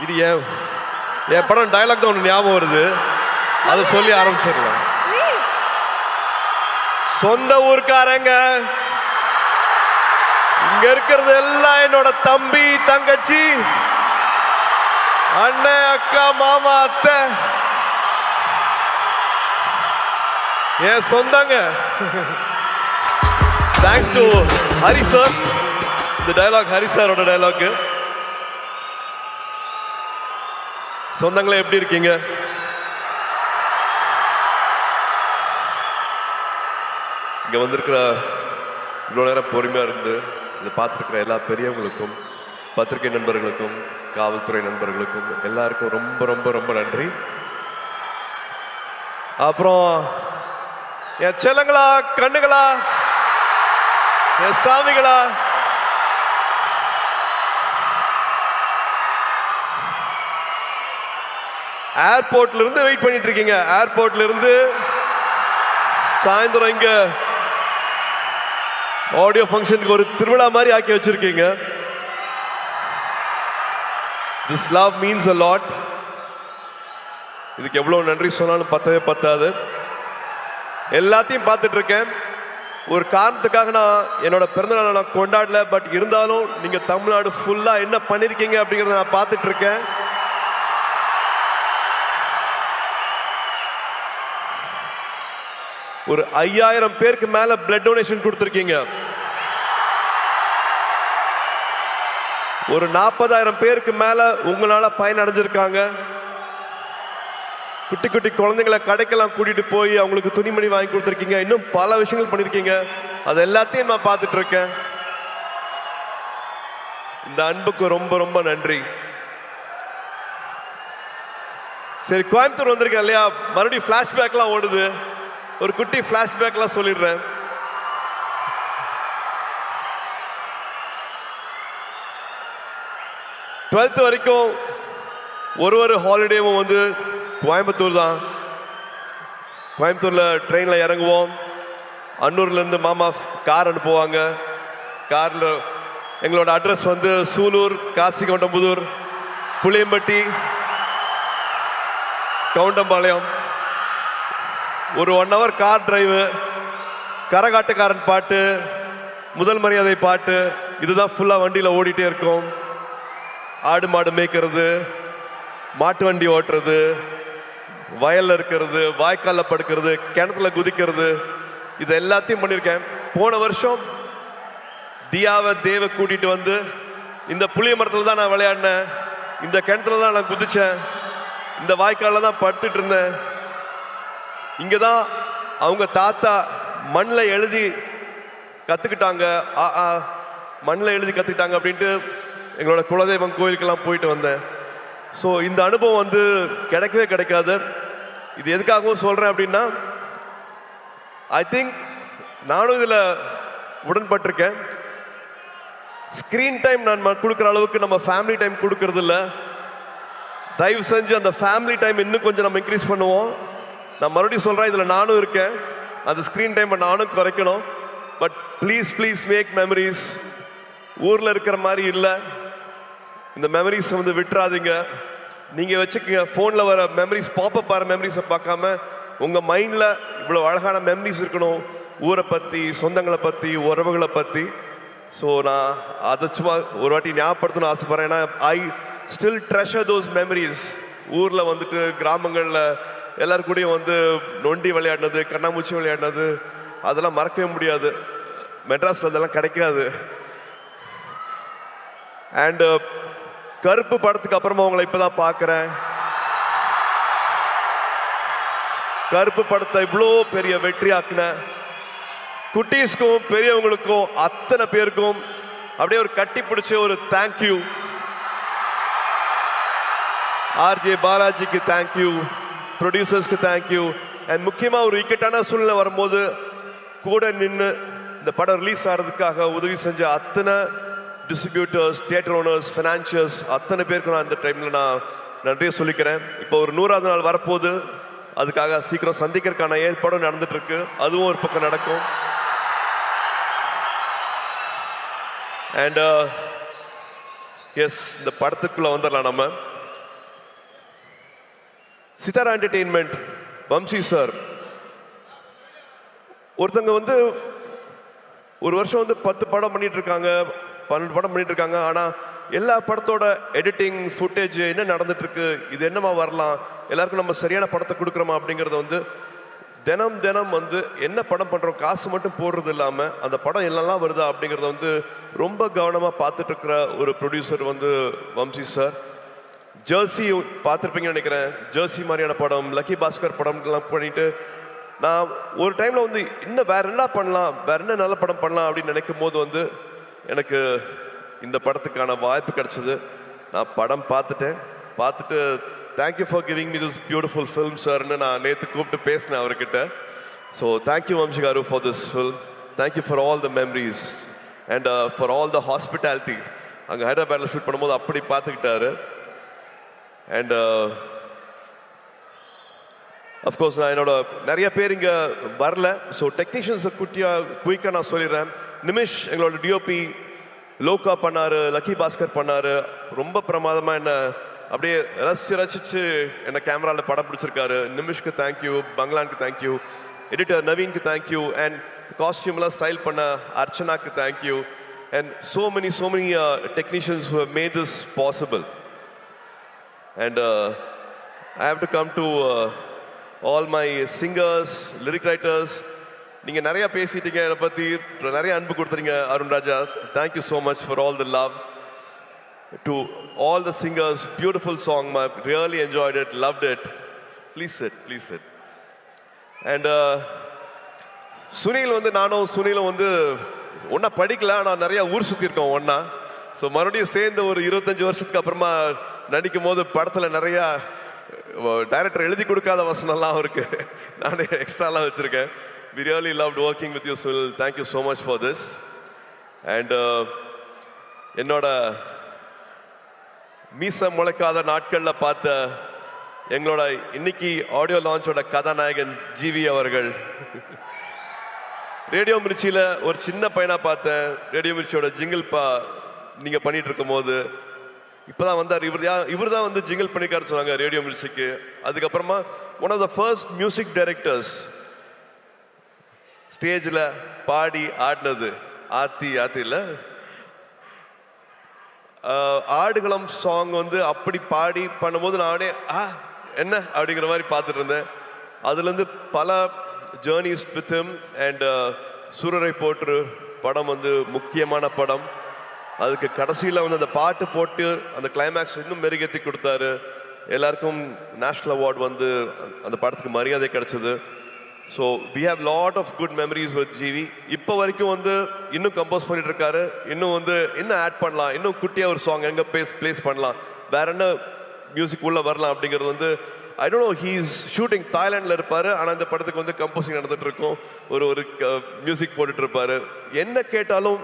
இது என் படம் டயலாக் தான் ஒன்று ஞாபகம் வருது, அதை சொல்லி ஆரம்பிச்சிடலாம். சொந்த ஊர்க்காரங்க, இங்க இருக்கிறது எல்லாம் என்னோட தம்பி தங்கச்சி அண்ணன் அக்கா மாமா அத்தை என் சொந்தங்க. Thanks to Hari sir. இந்த டயலாக் ஹரி சாரோட டயலாக். சொந்தங்களே எப்படி இருக்கீங்க? இங்க வந்திருக்கிற இவ்வளோ நேரம் பொறுமையா இருந்து இதை பார்த்துருக்கிற எல்லா பெரியவங்களுக்கும், பத்திரிகை நண்பர்களுக்கும், காவல்துறை நண்பர்களுக்கும் எல்லாருக்கும் ரொம்ப ரொம்ப ரொம்ப நன்றி. அப்புறம் என் செல்லங்களா, கண்ணுகளா, என் சாமிகளா, ஏர்போர்ட்ல இருந்து வெயிட் பண்ணிட்டு இருக்கீங்க. ஏர்போர்ட்ல இருந்து சாயந்தரம் இங்க ஆடியோ ஃபங்க்ஷனுக்கு ஒரு திருவிழா மாதிரி ஆக்கி வச்சிருக்கீங்க. This love means a lot. இதுக்கு எவ்வளவு நன்றி சொன்னாலும் பத்தவே பத்தாது. எல்லாத்தையும் பார்த்துட்டு இருக்கேன். ஒரு காரணத்துக்காக நான் என்னோட பிறந்தநாளை நான் கொண்டாடல, பட் இருந்தாலும் நீங்க தமிழ்நாடு ஃபுல்லா என்ன பண்ணிருக்கீங்க அப்படிங்கறத நான் பார்த்துட்டு இருக்கேன். ஒரு 5000 பேருக்கு மேல பிளட் டொனேஷன் கொடுத்திருக்கீங்க. ஒரு 40,000 பேருக்கு மேல உங்களால பயன் அடைஞ்சிருக்காங்க. குட்டி குட்டி குழந்தைங்களை கடைக்கெல்லாம் கூட்டிட்டு போய் அவங்களுக்கு துணிமணி வாங்கி கொடுத்துருக்கீங்க. இன்னும் பல விஷயங்கள் பண்ணிருக்கீங்க. அது எல்லாத்தையும் நான் பார்த்துட்டு இருக்கேன். இந்த அன்புக்கு ரொம்ப ரொம்ப நன்றி. சரி, கோயம்புத்தூர் வந்திருக்கேன் இல்லையா, மறுபடியும் பிளாஷ்பேக்லாம் ஓடுது. ஒரு குட்டி பிளாஷ்பேக்லாம் சொல்லிடுறேன். டுவெல்த் வரைக்கும் ஒரு ஹாலிடேவும் வந்து கோயம்புத்தூர் தான். கோயம்புத்தூர்ல ட்ரெயின்ல இறங்குவோம். அன்னூர்ல இருந்து மாமா கார் அனுப்புவாங்க. கார்ல எங்களோட அட்ரஸ் வந்து சூலூர், காசிகவுண்டம்புதூர், புளியம்பட்டி, கவுண்டம்பாளையம். ஒரு 1 hour கார் டிரைவு, கரகாட்டுக்காரன் பாட்டு, முதல் மரியாதை பாட்டு, இதுதான் ஃபுல்லா வண்டியில ஓடிட்டே இருக்கும். ஆடு மாடு மேய்க்கிறது, மாட்டு வண்டி ஓட்டுறது, வயல்ல இருக்கிறது, வாய்க்கால்ல படுக்கிறது, கிணத்துல குதிக்கிறது, இது எல்லாத்தையும் பண்ணியிருக்கேன். போன வருஷம் தியாவை தேவை கூட்டிட்டு வந்து இந்த புளிய மரத்துல தான் நான் விளையாடினேன், இந்த கிணத்துல தான் நான் குதிச்சேன், இந்த வாய்க்கால்ல தான் படுத்துட்டு இருந்தேன். இங்கதான் அவங்க தாத்தா மண்ணில் எழுதி கத்துக்கிட்டாங்க, மண்ணில் எழுதி கத்துக்கிட்டாங்க அப்படின்ட்டு எங்களோட குலதெய்வம் கோயிலுக்கெல்லாம் போயிட்டு வந்தேன். ஸோ இந்த அனுபவம் வந்து கிடைக்கவே கிடைக்காது. இது எதுக்காகவும் சொல்றேன் அப்படின்னா, ஐ திங்க் நானும் இதில் உடன்பட்டிருக்கேன். ஸ்கிரீன் டைம் நான் கொடுக்குற அளவுக்கு நம்ம ஃபேமிலி டைம் கொடுக்கறது இல்லை. தயவு செஞ்சு அந்த ஃபேமிலி டைம் இன்னும் கொஞ்சம் நம்ம இன்க்ரீஸ் பண்ணுவோம். நான் மறுபடியும் சொல்றேன், இதுல நானும் இருக்கேன். அந்த ஸ்கிரீன் டைம் நானும் குறைக்கணும். But please please make memories. ஊர்ல இருக்கிற மாதிரி இல்லை, இந்த மெமரிஸ் வந்து விட்டுறாதீங்க. நீங்க வச்சுக்கங்க, போன்ல வர மெமரிஸ், பாப்பப் வர மெமரிஸை பார்க்காம உங்க மைண்ட்ல இவ்வளவு அழகான மெமரிஸ் இருக்கணும், ஊரை பத்தி, சொந்தங்களை பத்தி, உறவுகளை பத்தி. ஸோ நான் அதை சும்மா ஒரு வாட்டி ஞாபகப்படுத்தணும்னு ஆசைப்படுறேன். ஏன்னா I still treasure those memories. ஊர்ல வந்துட்டு கிராமங்கள்ல எல்லாரு கூடயும் வந்து நொண்டி விளையாடினது, கண்ணாமூச்சி விளையாடினது, அதெல்லாம் மறக்கவே முடியாது. மெட்ராஸ்ல அதெல்லாம் கிடைக்காது. அண்ட் கருப்பு படத்துக்கு அப்புறமா உங்களை இப்பதான் பார்க்கிறேன். கருப்பு படத்தை இவ்வளோ பெரிய வெற்றி ஆக்குன குட்டீஸ்க்கும் பெரியவங்களுக்கும் அத்தனை பேருக்கும் அப்படியே ஒரு கட்டி பிடிச்ச ஒரு தேங்க்யூ. ஆர்ஜே பாலாஜிக்கு தேங்க்யூ, ப்ரொடியூசர்ஸ்க்கு தேங்க்யூ. அண்ட் முக்கியமாக ஒரு இக்கட்டான சூழ்நிலை வரும்போது கூட நின்று இந்த படம் ரிலீஸ் ஆகிறதுக்காக உதவி செஞ்ச அத்தனை டிஸ்ட்ரிபியூட்டர்ஸ், தியேட்டர் ஓனர்ஸ், ஃபைனான்சியர்ஸ், அத்தனை பேருக்கு நான் இந்த டைமில் நான் நன்றியை சொல்லிக்கிறேன். இப்போ ஒரு 100வது நாள் வரப்போகுது. அதுக்காக சீக்கிரம் சந்திக்கிறதுக்கான ஏற்பாடும் நடந்துட்டு இருக்கு. அதுவும் ஒரு பக்கம் நடக்கும். அண்ட் எஸ், இந்த படத்துக்குள்ள வந்துடலாம். நம்ம சித்தாரா என்டர்டெயின்மெண்ட், வம்சி சார். ஒருத்தங்க வந்து ஒரு வருஷம் வந்து 10 படம் பண்ணிட்டு இருக்காங்க, 12 படம் பண்ணிட்டு இருக்காங்க. ஆனால் எல்லா படத்தோட எடிட்டிங் ஃபுட்டேஜ் என்ன நடந்துட்டு இருக்கு, இது என்னமா வரலாம், எல்லாருக்கும் நம்ம சரியான படத்தை கொடுக்குறோமா அப்படிங்கிறத வந்து தினம் தினம் வந்து என்ன படம் பண்ணுறோம், காசு மட்டும் போடுறது இல்லாமல் அந்த படம் என்னெல்லாம் வருதா அப்படிங்கிறத வந்து ரொம்ப கவனமாக பார்த்துட்டு இருக்கிற ஒரு ப்ரொடியூசர் வந்து வம்சி சார். ஜெர்சி பார்த்துருப்பீங்கன்னு நினைக்கிறேன். ஜெர்சி மாதிரியான படம், லக்கி பாஸ்கர் படம்லாம் பண்ணிட்டு நான் ஒரு டைமில் வந்து இன்னும் வேற என்ன பண்ணலாம், வேற என்ன நல்ல படம் பண்ணலாம் அப்படின்னு நினைக்கும் போது வந்து எனக்கு இந்த படத்துக்கான வாய்ப்பு கிடைச்சது. நான் படம் பார்த்துட்டு thank you for giving me this beautiful film சார்ன்னு நான் நேற்று கூப்பிட்டு பேசினேன் அவர்கிட்ட. So thank you Vamsi garu for this film. Thank you for all the memories and for all the hospitality. அங்கே ஹைதராபாத்தில் ஷூட் பண்ணும்போது அப்படி பார்த்துக்கிட்டாரு. அண்ட் அஃப்கோர்ஸ் நான் என்னோட நிறைய பேர் இங்கே வரல. ஸோ டெக்னீஷியன்ஸை குயிக்காக நான் சொல்லிடுறேன். நிமிஷ் எங்களோட டிஓபி லோகா பண்ணார், லக்கி பாஸ்கர் பண்ணார். ரொம்ப பிரமாதமாக என்ன அப்படியே ரசிச்சு என்ன கேமராவில் படம் பிடிச்சிருக்காரு. நிமிஷ்க்கு தேங்க்யூ, பங்களானுக்கு தேங்க்யூ, எடிட்டர் நவீனுக்கு தேங்க்யூ, அண்ட் காஸ்டியூம்லாம் ஸ்டைல் பண்ண அர்ச்சனாக்கு thank you, and so many technicians who have made this possible. And I have to come to all my singers, lyric writers. நீங்கள் நிறைய பேசிட்டீங்க, என்னை பற்றி நிறைய அன்பு கொடுத்துறீங்க. Arun Raja, thank you so much for all the love. To all the singers, beautiful song, I really enjoyed it, loved it. Please sit. And Sunil வந்து நானும் சுனிலும் வந்து ஒன்றா படிக்கல, ஆனால் நிறையா ஊர் சுற்றிருக்கோம் ஒன்றா. ஸோ மறுபடியும் சேர்ந்து ஒரு 25 வருஷத்துக்கு அப்புறமா நடிக்கும் போது படத்தில் நிறையா டைரக்டர் எழுதி கொடுக்காத வசனம்லாம் அவருக்கு நான் எக்ஸ்ட்ராலாம் வச்சுருக்கேன். We really loved working with you, Sunil. Thank you so much for this. And என்னோட மீச முளைக்காத நாட்களில் பார்த்த எங்களோட இன்னைக்கு ஆடியோ லான்ச்சோட கதாநாயகன் ஜிவி அவர்கள். ரேடியோ மிர்ச்சியில் ஒரு சின்ன பையனாக பார்த்தேன். ரேடியோ மிர்ச்சியோட ஜிங்கிள் நீங்கள் பண்ணிட்டு இருக்கும் போது இப்போதான் வந்தார். இவர் தான் வந்து ஜிங்கிள் பண்ணிக்காரு சொன்னாங்க ரேடியோ மிர்ச்சிக்கு. அதுக்கப்புறமா one of the first music directors ஸ்டேஜில் பாடி ஆடினது ஆத்தியில் ஆடுகளம் சாங் வந்து அப்படி பாடி பண்ணும்போது நானே என்ன அப்படிங்கிற மாதிரி பார்த்துட்டு இருந்தேன். அதுலேருந்து பல ஜேர்னிஸ் வித் ஹிம். அண்ட் சூரரை போற்று படம் வந்து முக்கியமான படம். அதுக்கு கடைசியில் வந்து அந்த பாட்டு போட்டு அந்த கிளைமேக்ஸ் இன்னும் மெருகேற்றி கொடுத்தாரு. எல்லாருக்கும் நேஷ்னல் அவார்டு வந்து அந்த படத்துக்கு மரியாதை கிடைச்சது. So we have lot of good memories with GV. இப்போ வரைக்கும் வந்து இன்னும் கம்போஸ் பண்ணிட்டு இருக்காரு. இன்னும் ஆட் பண்ணலாம், இன்னும் குட்டியாக ஒரு சாங் எங்கே பிளேஸ் பண்ணலாம், வேற என்ன மியூசிக் உள்ள வரலாம் அப்படிங்கிறது வந்து I don't know. He's shooting தாய்லாண்டில் இருப்பார், ஆனால் இந்த படத்துக்கு வந்து கம்போசிங் நடந்துட்டு இருக்கும். ஒரு மியூசிக் போட்டுட்டு இருப்பாரு. என்ன கேட்டாலும்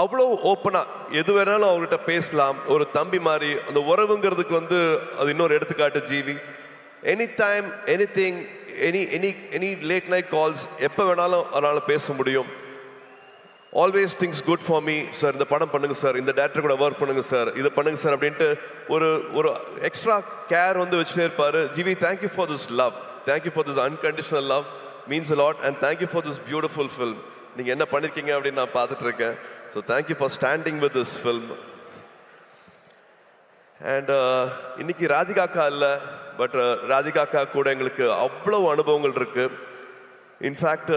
அவ்வளோ ஓப்பனாக எது வேணாலும் அவர்கிட்ட பேசலாம். ஒரு தம்பி மாதிரி அந்த உறவுங்கிறதுக்கு வந்து அது இன்னொரு எடுத்துக்காட்டு GV. Any time anything, any late night calls எப்போ வேணாலும் அதனால் பேச முடியும். Always things good for me sir, இந்த படம் பண்ணுங்க சார், இந்த டேரக்டர் கூட ஒர்க் பண்ணுங்க சார், இதை பண்ணுங்க சார் அப்படின்ட்டு ஒரு எக்ஸ்ட்ரா கேர் வந்து வச்சுட்டே இருப்பார். GV, thank you for this love, thank you for this unconditional love, means a lot. And thank you for this beautiful film. நீங்கள் என்ன பண்ணியிருக்கீங்க அப்படின்னு நான் பார்த்துட்டு இருக்கேன். So thank you for standing with this film. And இன்னைக்கு ராதிகாக்கா இல்லை, பட் ராதிகாக்கா கூட எங்களுக்கு அவ்வளோ அனுபவங்கள் இருக்கு. இன்ஃபேக்ட்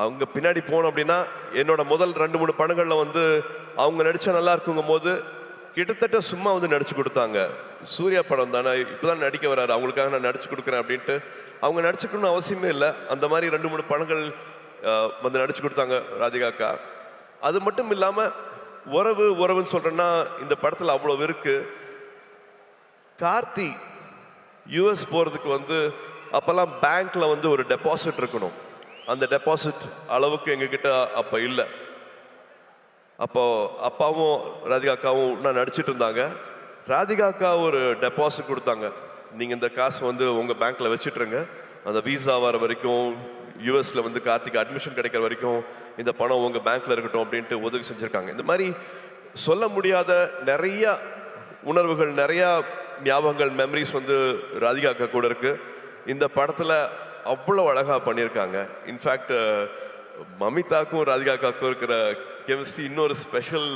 அவங்க பின்னாடி போனோம் அப்படின்னா என்னோட முதல் 2-3 படங்களில் வந்து அவங்க நடித்தா நல்லா இருக்குங்கும் போது கிட்டத்தட்ட சும்மா வந்து நடிச்சு கொடுத்தாங்க. சூர்யா படம் தானே, இப்போதான் நடிக்க வராரு, அவங்களுக்காக நான் நடிச்சு கொடுக்குறேன் அப்படின்ட்டு அவங்க நடிச்சுக்கணும்னு அவசியமே இல்லை. அந்த மாதிரி 2-3 படங்கள் வந்து நடிச்சு கொடுத்தாங்க ராதிகாக்கா. அது மட்டும் இல்லாமல் உறவுன்னு சொல்கிறேன்னா இந்த படத்தில் அவ்வளோ இருக்கு. கார்த்தி யூஎஸ் போகிறதுக்கு வந்து அப்போல்லாம் பேங்க்கில் வந்து ஒரு டெபாசிட் இருக்கணும். அந்த டெபாசிட் அளவுக்கு எங்ககிட்ட அப்போ இல்லை. அப்போ அப்பாவும் ராதிகாக்காவும் நான் நடிச்சிட்டு இருந்தாங்க. ராதிகாக்கா ஒரு டெபாசிட் கொடுத்தாங்க. நீங்கள் இந்த காசு வந்து உங்கள் பேங்க்கில் வச்சுட்ருங்க, அந்த வீசா வர வரைக்கும் யூஎஸில் வந்து கார்த்திக் அட்மிஷன் கிடைக்கிற வரைக்கும் இந்த பணம் உங்கள் பேங்க்கில் இருக்கட்டும் அப்படின்ட்டு உதவி செஞ்சுருக்காங்க. இந்த மாதிரி சொல்ல முடியாத நிறையா உணர்வுகள், நிறையா ஞாபகங்கள் மெமரிஸ் வந்து ராதிகா அக்கா கூட இருக்கு. இந்த படத்தில் அவ்வளோ அழகாக பண்ணியிருக்காங்க. இன்ஃபேக்ட் மமிதாக்கும் ராதிகா அக்காவுக்கும் இருக்கிற கெமிஸ்ட்ரி இன்னொரு ஸ்பெஷல்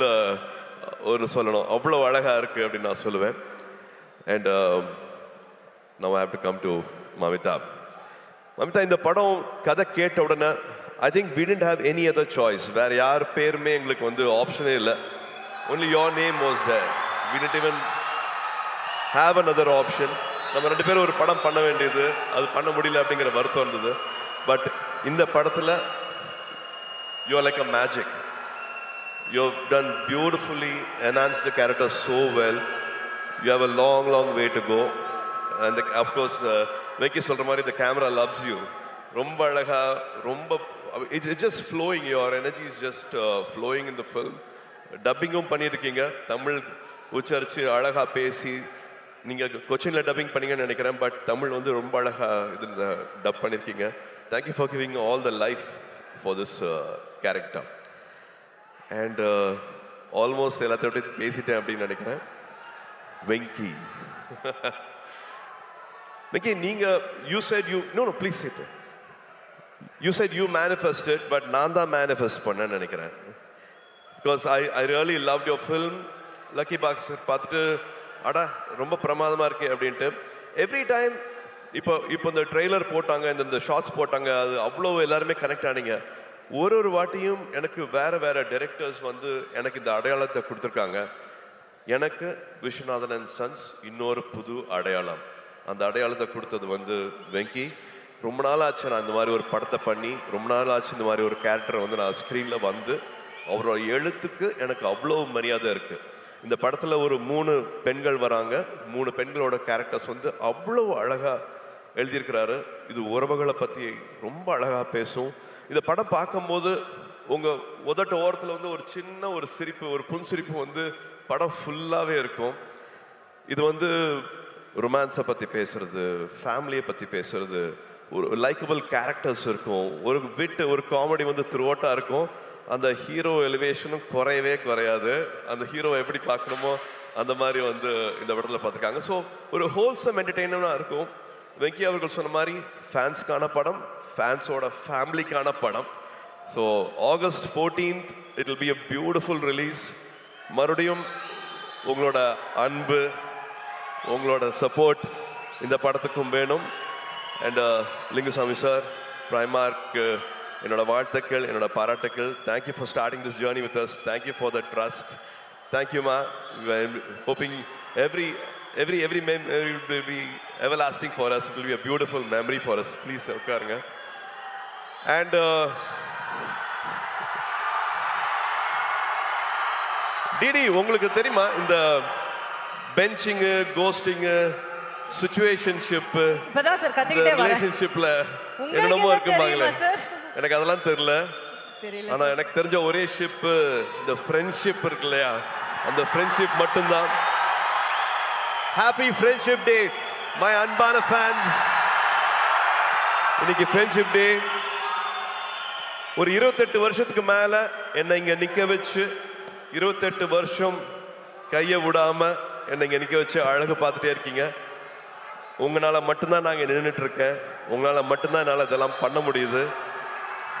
ஒரு சொல்லணும், அவ்வளோ அழகாக இருக்குது அப்படின்னு நான் சொல்லுவேன். And now I have to come to Mamitha. Mamitha, இந்த படம் கதை கேட்ட உடனே I think we didn't have any other choice. வேற யார் பேருமே எங்களுக்கு வந்து ஆப்ஷனே இல்லை. Only your name was there. We didn't even have another option. நம்ம ரெண்டு பேரும் ஒரு படம் பண்ண வேண்டியது, அது பண்ண முடியல அப்படிங்கிற வருத்தம் இருந்தது. பட் இந்த படத்தில் you are like a magic. You have done beautifully, enhanced the character so well. You have a long way to go. And of course, Venki சொல்ற மாதிரி the camera loves you. ரொம்ப அழகா, ரொம்ப it's just flowing. Your energy is just flowing in the film. டப்பிங்கும் பண்ணியிருக்கீங்க, தமிழ் உச்சரித்து அழகா பேசி. நீங்கள் கொச்சினில் டப்பிங் பண்ணீங்கன்னு நினைக்கிறேன், பட் தமிழ் வந்து ரொம்ப அழகா இதில் டப் பண்ணியிருக்கீங்க. Thank you for giving all the life for this character. And almost எல்லாத்தையும் அப்படியே பேசிட்டேன் அப்படின்னு நினைக்கிறேன். வெங்கி, வெங்கி, நீங்கள் you said you know please sit. You said you manifested, but நான் தான் மேனிஃபெஸ்ட் பண்ணேன்னு நினைக்கிறேன். Because I really love your film. Lucky box பார்த்துட்டு அடா ரொம்ப பிரமாதமாக இருக்கு அப்படின்ட்டு எவ்ரி டைம். இப்போ இந்த ட்ரெய்லர் போட்டாங்க, இந்த ஷார்ட்ஸ் போட்டாங்க, அது அவ்வளோ எல்லாருமே கனெக்ட் ஆனீங்க. ஒரு வாட்டியும் எனக்கு வேறு டைரக்டர்ஸ் வந்து எனக்கு இந்த அடையாளத்தை கொடுத்துருக்காங்க. எனக்கு விஸ்வநாதன் அண்ட் சன்ஸ் இன்னொரு புது அடையாளம். அந்த அடையாளத்தை கொடுத்தது வந்து வெங்கி. ரொம்ப நாள் ஆச்சு நான் இந்த மாதிரி ஒரு படத்தை பண்ணி, ரொம்ப நாள் ஆச்சு இந்த மாதிரி ஒரு கேரக்டரை வந்து நான் ஸ்க்ரீனில் வந்து. அவரோட எழுத்துக்கு எனக்கு அவ்வளோ மரியாதை இருக்குது. இந்த படத்தில் ஒரு 3 பெண்கள் வராங்க. 3 பெண்களோட கேரக்டர்ஸ் வந்து அவ்வளோ அழகாக எழுதியிருக்கிறாரு. இது உறவுகளை பற்றி ரொம்ப அழகாக பேசும். இந்த படம் பார்க்கும்போது உங்கள் உதட்ட ஓரத்தில் வந்து ஒரு சின்ன ஒரு சிரிப்பு, ஒரு புன்சிரிப்பு வந்து படம் ஃபுல்லாகவே இருக்கும். இது வந்து ரொமான்ஸை பற்றி பேசுறது, ஃபேமிலியை பற்றி பேசுறது, ஒரு லைக்கபிள் கேரக்டர்ஸ் இருக்கும், ஒரு விட்டு ஒரு காமெடி வந்து த்ரூஅவுட்டாக இருக்கும். அந்த ஹீரோ எலிவேஷனும் குறையவே குறையாது. அந்த ஹீரோவை எப்படி பார்க்கணுமோ அந்த மாதிரி வந்து இந்த படத்தில் பார்த்துருக்காங்க. ஸோ ஒரு ஹோல்சம் என்டர்டெயினாக இருக்கும். வெங்கி அவர்கள் சொன்ன மாதிரி ஃபேன்ஸ்க்கான படம், ஃபேன்ஸோட ஃபேமிலிக்கான படம். So August 14th it will be a beautiful release. மறுபடியும் உங்களோட அன்பு, உங்களோட சப்போர்ட் இந்த படத்துக்கும் வேணும். அண்ட் லிங்குசாமி சார், பிரைமார்க் என்னோட வாழ்த்துக்கள், என்னோட பாராட்டுக்கள். Thank you for starting this journey with us. Thank you for the trust. தேங்க்யூமா. Hoping every memory will be everlasting for us. It will be a beautiful memory for us. Please உட்காருங்க. And DD, உங்களுக்கு தெரியுமா இந்த பெஞ்சிங்கு, கோஸ்டிங்கு, situationship, இப்பதான் sir கத்திக்கிட்டே வரேன், ரிலேஷன்ஷிப்ல என்னென்னமோ இருக்குமாங்களே, எனக்கு அதெல்லாம் தெரியல. ஆனா எனக்கு தெரிஞ்ச ஒரே ஷிப் இந்த ஃப்ரெண்ட்ஷிப் இருக்கு இல்லையா, அந்த ஃப்ரெண்ட்ஷிப் மட்டும்தான். ஹாப்பி ஃப்ரெண்ட்ஷிப் டே மை அன்பான ஃபேன்ஸ். இன்னைக்கு ஃப்ரெண்ட்ஷிப் டே. ஒரு 28 வருஷத்துக்கு மேல என்னை இங்க நிக்க வச்சு, 28 வருஷம் கையை விடாம என்னை இங்க நிக்க வச்சு அழகு பார்த்துட்டே இருக்கீங்க. உங்களால மட்டும்தான் நாங்க நின்றுட்டு இருக்கேன். உங்களால மட்டும்தான் என்னால் இதெல்லாம் பண்ண முடியுது.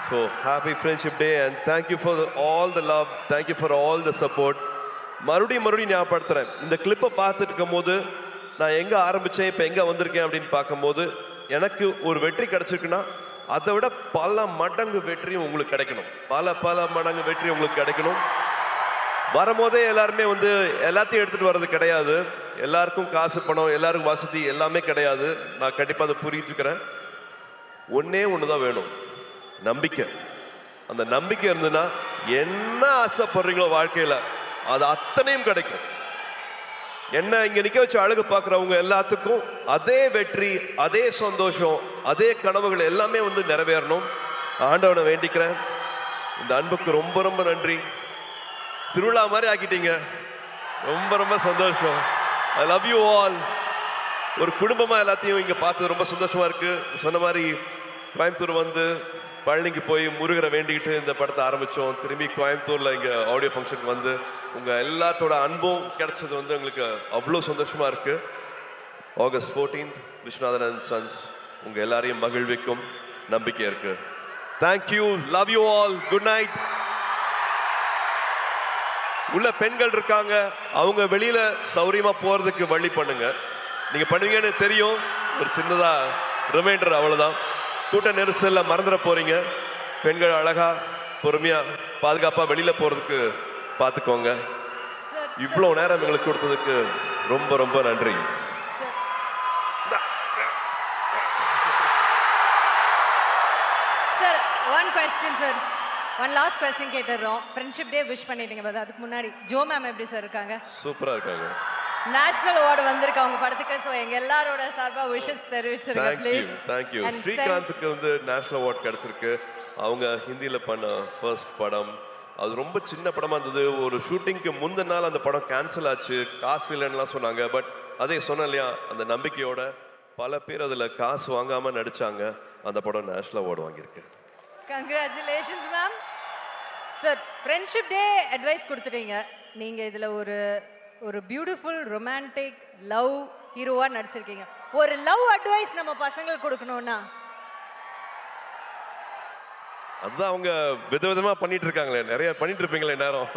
So happy friendship day and thank you for all the love, thank you for all the support. மறுபடியும் ஞாபகப்படுத்துறேன், இந்த கிளிப்பை பார்த்துட்டு இருக்கும் போது நான் எங்கே ஆரம்பித்தேன், இப்போ எங்கே வந்திருக்கேன் அப்படின்னு பார்க்கும்போது எனக்கு ஒரு வெற்றி கிடைச்சிருக்குன்னா அதை விட பல மடங்கு வெற்றியும் உங்களுக்கு கிடைக்கணும். பல மடங்கு வெற்றி உங்களுக்கு கிடைக்கணும். வரும்போதே எல்லாருமே வந்து எல்லாத்தையும் எடுத்துகிட்டு வர்றது கிடையாது. எல்லாருக்கும் காசு, பணம், எல்லாருக்கும் வசதி எல்லாமே கிடையாது. நான் கண்டிப்பாக அதை புரிஞ்சுக்கிறேன். ஒன்றே ஒன்று தான் வேணும், நம்பிக்கை. அந்த நம்பிக்கை இருந்ததுன்னா என்ன ஆசைப்படுறீங்களோ வாழ்க்கையில் அது அத்தனையும் கிடைக்கும். என்ன இங்கே நிற்க வச்சு அழகு பார்க்குறவங்க எல்லாத்துக்கும் அதே வெற்றி, அதே சந்தோஷம், அதே கனவுகள் எல்லாமே வந்து நிறைவேறணும். ஆண்டவனை வேண்டிக்கிறேன். இந்த அன்புக்கு ரொம்ப ரொம்ப நன்றி. திருவிழா மாதிரி ஆக்கிட்டீங்க. ரொம்ப சந்தோஷம். I love you all. ஒரு குடும்பமாக எல்லாத்தையும் இங்கே பார்த்து ரொம்ப சந்தோஷமா இருக்கு. சொன்ன மாதிரி கோயம்புத்தூர் வந்து பழனிக்கு போய் முருகரை வேண்டிக்கிட்டு இந்த படத்தை ஆரம்பித்தோம். திரும்பி கோயம்புத்தூரில் இங்கே ஆடியோ ஃபங்க்ஷனுக்கு வந்து உங்கள் எல்லாத்தோட அன்பும் கிடைச்சது வந்து எங்களுக்கு அவ்வளோ சந்தோஷமாக இருக்குது. August 14th Viswanathan and sons உங்கள் எல்லாரையும் மகிழ்விக்கும் நம்பிக்கை இருக்குது. Thank you, love you all, good night. உள்ள பெண்கள் இருக்காங்க, அவங்க வெளியில சௌரியமா போறதுக்கு வழி பண்ணுங்க. நீங்க பண்ணுவீங்கன்னு தெரியும். ஒரு சின்னதா ரிமைண்டர், அவ்வளவுதான். கூட்ட நெரிசல்ல மறந்துட போறீங்க. பெண்கள் அழகா பொறுமையா பாதுகாப்பா வெளியில போறதுக்கு பார்த்துக்கோங்க. இவ்வளவு நேரம் எங்களுக்கு கொடுத்ததுக்கு ரொம்ப ரொம்ப நன்றி. Sir, one question sir. One last question கேட்டுறோம். ஃப்ரெண்ட்ஷிப் டே விஷ் பண்ணிட்டீங்க, பட் அதுக்கு முன்னாடி ஜோ மேம் எப்படி சார் இருக்காங்க? சூப்பரா இருக்காங்க. நேஷனல் அவார்டு வந்திருக்கு அவங்க படத்துக்கு. ஸோ எங்க எல்லாரோட சார்பா விஷஸ் தெரிவிச்சிருங்க ப்ளீஸ். தேங்க்யூ. ஸ்ரீகாந்துக்கு வந்து நேஷனல் அவார்டு கிடைச்சிருக்கு. அவங்க ஹிந்தியில் பண்ண ஃபர்ஸ்ட் படம். அது ரொம்ப சின்ன படமாக இருந்தது. ஒரு ஷூட்டிங்க்கு முந்தின நாள் அந்த படம் கேன்சல் ஆச்சு, காசு இல்லைன்னுலாம் சொன்னாங்க. பட் அதே சொன்னேன் இல்லையா, அந்த நம்பிக்கையோட பல பேர் அதில் காசு வாங்காமல் நடித்தாங்க. அந்த படம் நேஷனல் அவார்டு வாங்கியிருக்கு. Congratulations ma'am. Sir, friendship day advice கொடுத்துட்டீங்க. நீங்கள் இதில் ஒரு பியூட்டிஃபுல் ரொமான்டிக் லவ் ஹீரோவாக நடிச்சிருக்கீங்க. ஒரு லவ் அட்வைஸ் நம்ம பசங்களுக்கு கொடுக்கணும்னா? அதுதான் அவங்க விதவிதமா பண்ணிட்டு இருக்காங்களே, நிறைய பண்ணிட்டு இருப்பீங்களே நேரம்.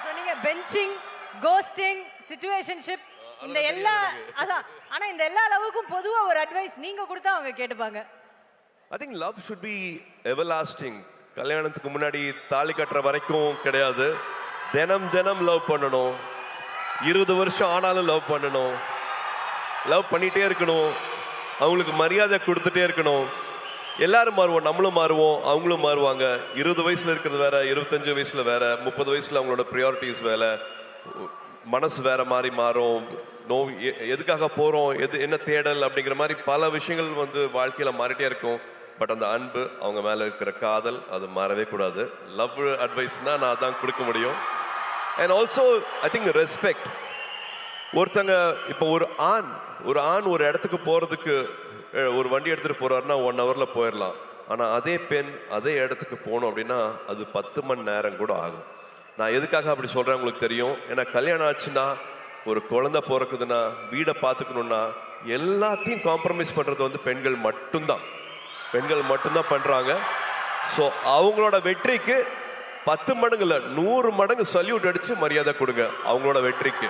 சொன்னீங்க பெஞ்சிங், கோஸ்டிங், சிச்சுவேஷன்ஷிப், இந்த எல்லா அதான். ஆனா இந்த எல்லா லவ்வுக்கும் பொதுவா ஒரு அட்வைஸ் நீங்க கொடுத்தா அவங்க கேட்டுப்பாங்க. I think love should be everlasting. கல்யாணத்துக்கு முன்னாடி தாலி கட்டுற வரைக்கும் கிடையாது. தினம் தினம் லவ் பண்ணணும். 20 வருஷம் ஆனாலும் லவ் பண்ணணும். லவ் பண்ணிட்டே இருக்கணும். அவங்களுக்கு மரியாதை கொடுத்துட்டே இருக்கணும். எல்லாரும் மாறுவோம், நம்மளும் மாறுவோம், அவங்களும் மாறுவாங்க. 20 வயசுல இருக்கிறது வேற, 25 வயசுல வேற, 30 வயசுல அவங்களோட ப்ரியாரிட்டிஸ் வேற, மனசு வேற மாதிரி மாறும். எதுக்காக போறோம், என்ன தேடல் அப்படிங்கிற மாதிரி பல விஷயங்கள் வந்து வாழ்க்கையில மாறிட்டே இருக்கும். பட் அந்த அன்பு, அவங்க மேல இருக்கிற காதல், அது மாறவே கூடாது. லவ் அட்வைஸ்னா நான் அதான் கொடுக்க முடியும். And also I think respect. ஒருத்தங்க இப்போ ஒரு ஆண் ஒரு இடத்துக்கு போறதுக்கு ஒரு வண்டி எடுத்துட்டு போறாருன்னா 1 hourல போயிடலாம். ஆனா அதே பெண் அதே இடத்துக்கு போகணும் அப்படின்னா அது 10 மணி நேரம் கூட ஆகும். நான் எதுக்காக அப்படி சொல்றேன் உங்களுக்கு தெரியும். ஏன்னா கல்யாணம் ஆச்சுன்னா, ஒரு குழந்தை பிறக்குதுன்னா, வீடை பார்த்துக்கணும்னா எல்லாத்தையும் காம்ப்ரமைஸ் பண்றது வந்து பெண்கள் மட்டும்தான் பண்றாங்க. ஸோ அவங்களோட வெற்றிக்கு 10 மடங்கு இல்லை, 100 மடங்கு சல்யூட் அடிச்சு மரியாதை கொடுங்க அவங்களோட வெற்றிக்கு.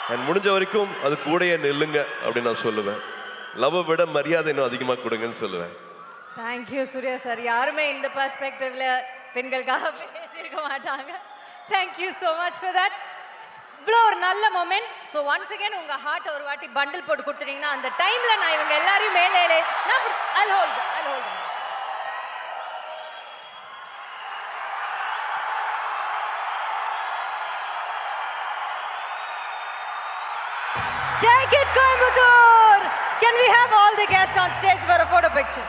அண்ட் முடிஞ்ச வரைக்கும் அது கூடயே நில்லுங்க அப்படின்னு நான் சொல்லுவேன். லவ் விட மரியாதை இன்னும் அதிகமாக கொடுங்கன்னு சொல்லுவேன். Thank you Surya sir. யாருமே இந்த பெர்ஸ்பெக்டிவ்ல பெண்களுக்காக பேசியிருக்க மாட்டாங்க. Thank you so much for that. இவ்வளோ ஒரு நல்ல மொமெண்ட். ஸோ ஒன்ஸ் அகேன் உங்கள் ஹார்ட் ஒரு வாட்டி பண்டில் போட்டு கொடுத்துட்டீங்கன்னா அந்த டைமில் நான் இவங்க எல்லாரையும் மேலே நான் I'll hold them. Take it, Coimbatore! Can we have all the guests on stage for a photo picture?